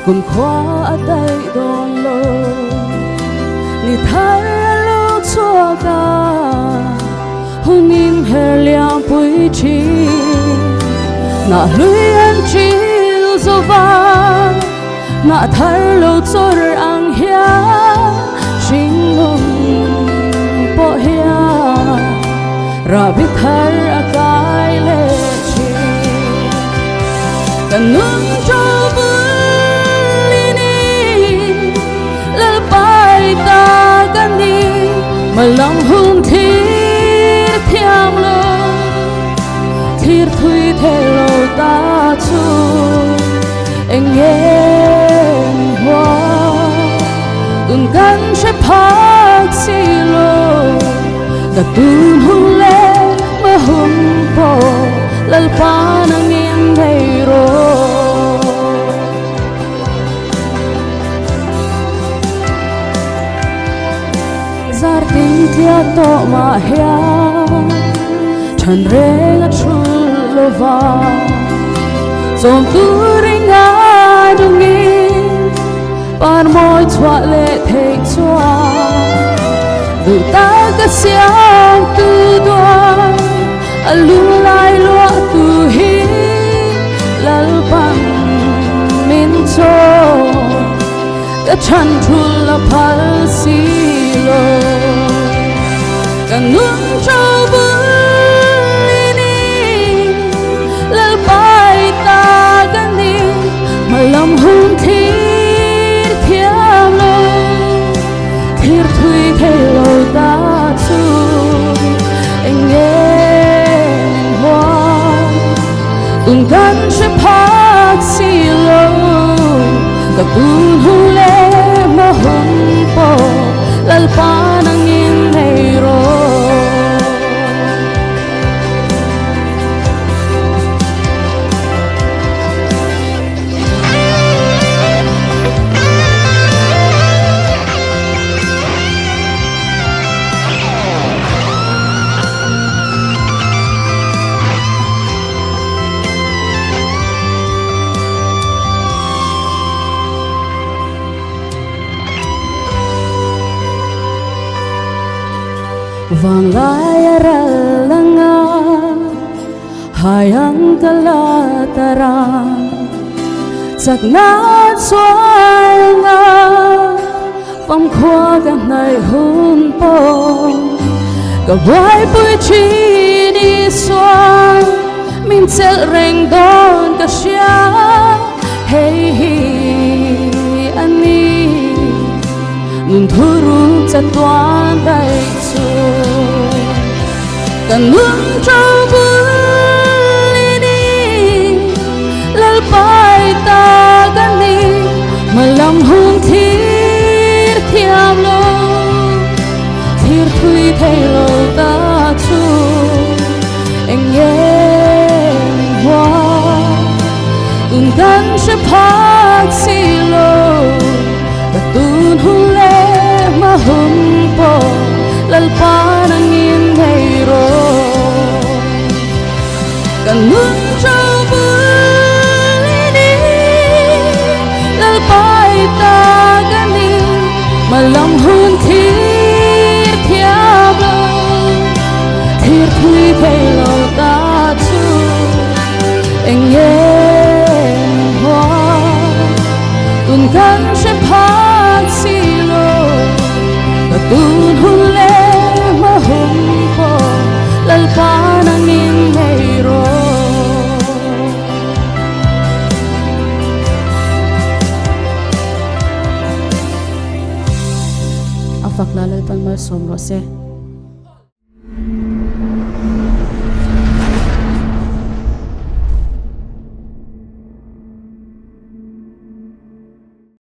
cùng khóa tay đòn lô ni thái lưu chua ca hôn in hè liang bụi chi na lưới ăn chiều dâu vàng na thái lưu cho đời ăn hia chính lùng bỏ hia ra biết thái cái lệ chi cần nương cho bươn đi lỡ bài ta cần đi mà lòng hôn thiết thiam lo thiết thui thế lâu ta chu anh em hoa từng căn sẽ phát xì lô cả tuôn hôn lệ mà hôn po lal pa nang yên rồi zar tin tia to ma hia chan re la chul lova som tu ringa dungi par moi chwa le thei chwa du ta ka siang tu doa alu lai lo tu hi lal pang min cho ka chan thul la phal si lo ka nun cho bu ni lal pai ta kan ni ma lam hun thi thiam lo thir thui the lo ta chu anh từng căn sẽ phát xì lâu cả tuôn hôn lệ mà hôn po lal pa nang in hay rồi vang lai ralanga hayang kalatara sakna swanga phong khoa cả này hôn po cả vai bụi chi đi xoan mình sẽ rèn đón cả xia hey anh đi nun thuru cha toan dai chu kan nun cho buli ni lal pai ta kan ni mà lòng hôn thiết thiam lo thiết thui thay lo ta chu anh em hoa từng căn sẽ phát xì lo cả tuôn hôn lệ mà hôn po lal pa nang in hay rồi cần nun cho buli ni lal pai ta kan ni mà lòng hôn thiết thiam lo thiết thui thay lo ta chu anh em hoa từng căn sẽ phát xì lo cả tuôn hôn lệ mà hôn po lal pa nang in hay rồi afak lalal pan mal som ro se